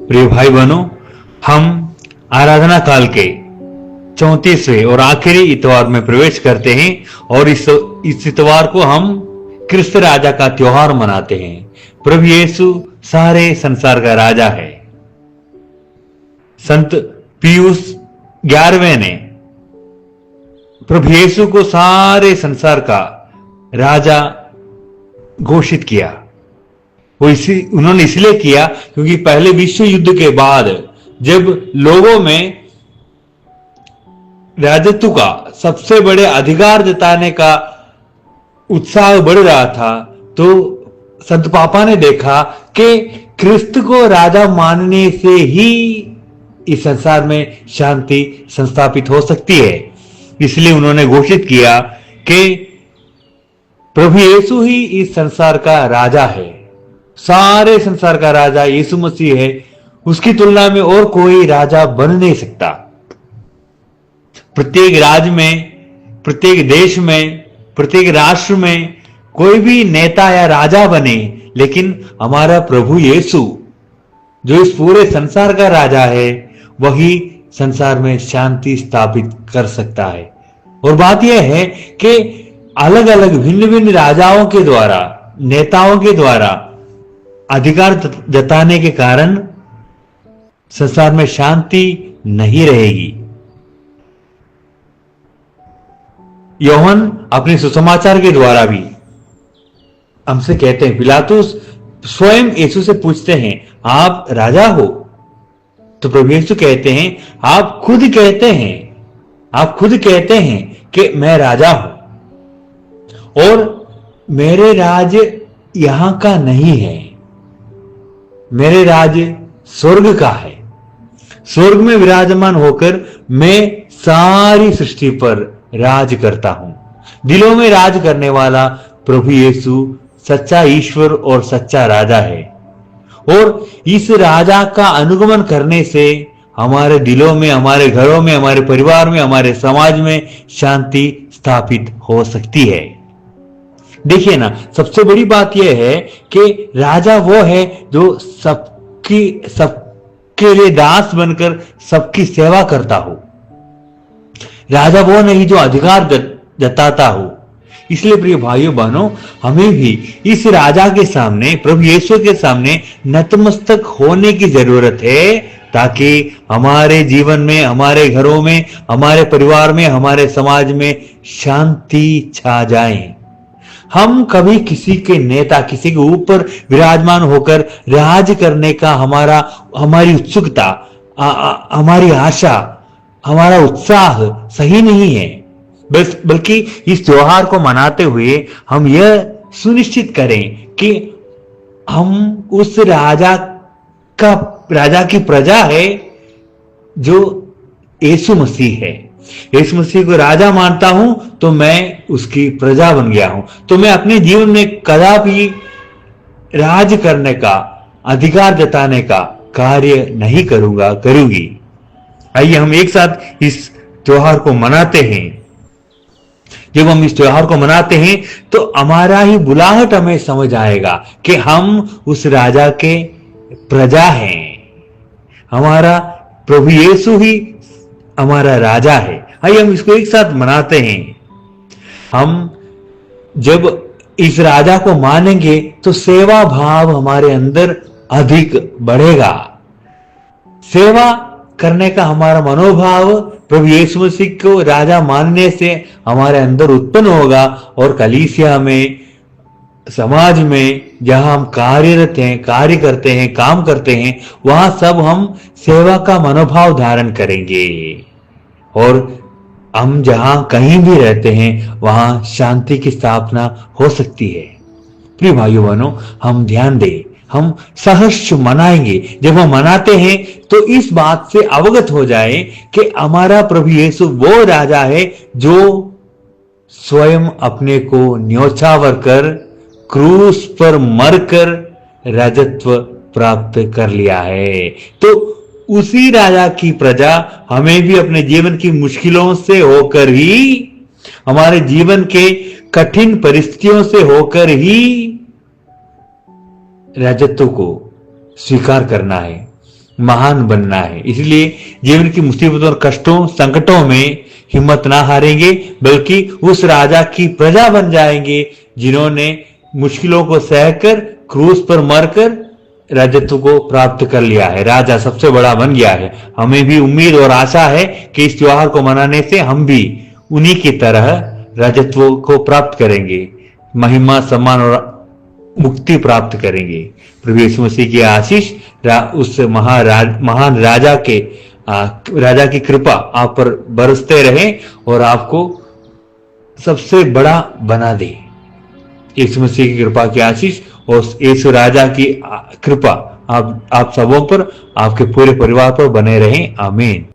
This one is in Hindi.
प्रिय भाई बहनों, हम आराधना काल के 34वें और आखिरी इतवार में प्रवेश करते हैं और इस इतवार को हम क्रिस्त राजा का त्योहार मनाते हैं। प्रभु यीशु सारे संसार का राजा है। संत पियूस 11वें ने प्रभु यीशु को सारे संसार का राजा घोषित किया। उन्होंने इसलिए किया क्योंकि पहले विश्व युद्ध के बाद जब लोगों में राजत्व का सबसे बड़े अधिकार जताने का उत्साह बढ़ रहा था, तो संत पापा ने देखा कि क्रिस्त को राजा मानने से ही इस संसार में शांति संस्थापित हो सकती है। इसलिए उन्होंने घोषित किया कि प्रभु यीशु ही इस संसार का राजा है। सारे संसार का राजा यीशु मसीह है। उसकी तुलना में और कोई राजा बन नहीं सकता। प्रत्येक राज्य में, प्रत्येक देश में, प्रत्येक राष्ट्र में कोई भी नेता या राजा बने, लेकिन हमारा प्रभु यीशु जो इस पूरे संसार का राजा है, वही संसार में शांति स्थापित कर सकता है। और बात यह है कि अलग अलग भिन्न भिन्न राजाओं के द्वारा, नेताओं के द्वारा अधिकार जताने के कारण संसार में शांति नहीं रहेगी। योहन अपने सुसमाचार के द्वारा भी हमसे कहते हैं, पिलातुस स्वयं यीशु से पूछते हैं, आप राजा हो? तो प्रभु यीशु कहते हैं, आप खुद कहते हैं कि मैं राजा हूं और मेरे राज्य यहां का नहीं है, मेरे राज्य स्वर्ग का है। स्वर्ग में विराजमान होकर मैं सारी सृष्टि पर राज करता हूं। दिलों में राज करने वाला प्रभु यीशु सच्चा ईश्वर और सच्चा राजा है। और इस राजा का अनुगमन करने से हमारे दिलों में, हमारे घरों में, हमारे परिवार में, हमारे समाज में शांति स्थापित हो सकती है। देखिए ना, सबसे बड़ी बात यह है कि राजा वो है जो सबके लिए दास बनकर सबकी सेवा करता हो। राजा वो नहीं जो अधिकार जताता हो। इसलिए प्रिय भाइयों बहनों, हमें भी इस राजा के सामने, प्रभु यीशु के सामने नतमस्तक होने की जरूरत है, ताकि हमारे जीवन में, हमारे घरों में, हमारे परिवार में, हमारे समाज में शांति छा जाए। हम कभी किसी के नेता, किसी के ऊपर विराजमान होकर राज करने का हमारी उत्सुकता, हमारी आशा, हमारा उत्साह सही नहीं है। बल्कि इस त्योहार को मनाते हुए हम यह सुनिश्चित करें कि हम उस राजा की प्रजा है जो यीशु मसीह है। यीशु मसीह को राजा मानता हूं तो मैं उसकी प्रजा बन गया हूं। तो मैं अपने जीवन में कदापि राज करने का, अधिकार जताने का कार्य नहीं करूंगी। आइए हम एक साथ इस त्योहार को मनाते हैं। जब हम इस त्योहार को मनाते हैं तो हमारा ही बुलाहट हमें समझ आएगा कि हम उस राजा के प्रजा हैं। हमारा प्रभु यीशु ही हमारा राजा है। आइए हम इसको एक साथ मनाते हैं। हम जब इस राजा को मानेंगे तो सेवा भाव हमारे अंदर अधिक बढ़ेगा। सेवा करने का हमारा मनोभाव प्रभु यीशु मसीह को राजा मानने से हमारे अंदर उत्पन्न होगा और कलीसिया में, समाज में जहां हम कार्यरत हैं, कार्य करते हैं, काम करते हैं, वहां सब हम सेवा का मनोभाव धारण करेंगे और हम जहां कहीं भी रहते हैं वहां शांति की स्थापना हो सकती है। प्रिय भाइयों बहनों, हम ध्यान दें, हम सहर्ष मनाएंगे। जब हम मनाते हैं तो इस बात से अवगत हो जाए कि हमारा प्रभु यीशु वो राजा है जो स्वयं अपने को न्योछावर कर क्रूस पर मरकर राजत्व प्राप्त कर लिया है। तो उसी राजा की प्रजा हमें भी अपने जीवन की मुश्किलों से होकर ही, हमारे जीवन के कठिन परिस्थितियों से होकर ही राजत्व को स्वीकार करना है, महान बनना है। इसलिए जीवन की मुसीबतों और कष्टों संकटों में हिम्मत ना हारेंगे, बल्कि उस राजा की प्रजा बन जाएंगे जिन्होंने मुश्किलों को सहकर क्रूस पर मरकर राजत्व को प्राप्त कर लिया है। राजा सबसे बड़ा बन गया है। हमें भी उम्मीद और आशा है कि इस त्योहार को मनाने से हम भी उन्हीं की तरह राजत्व को प्राप्त करेंगे, महिमा सम्मान और मुक्ति प्राप्त करेंगे। प्रभु यीशु मसीह की आशीष उस महान राजा की कृपा आप पर बरसते रहे और आपको सबसे बड़ा बना दे। यीशु मसीह की कृपा की आशीष और यीशु राजा की कृपा आप सबों पर, आपके पूरे परिवार पर बने रहें। आमीन।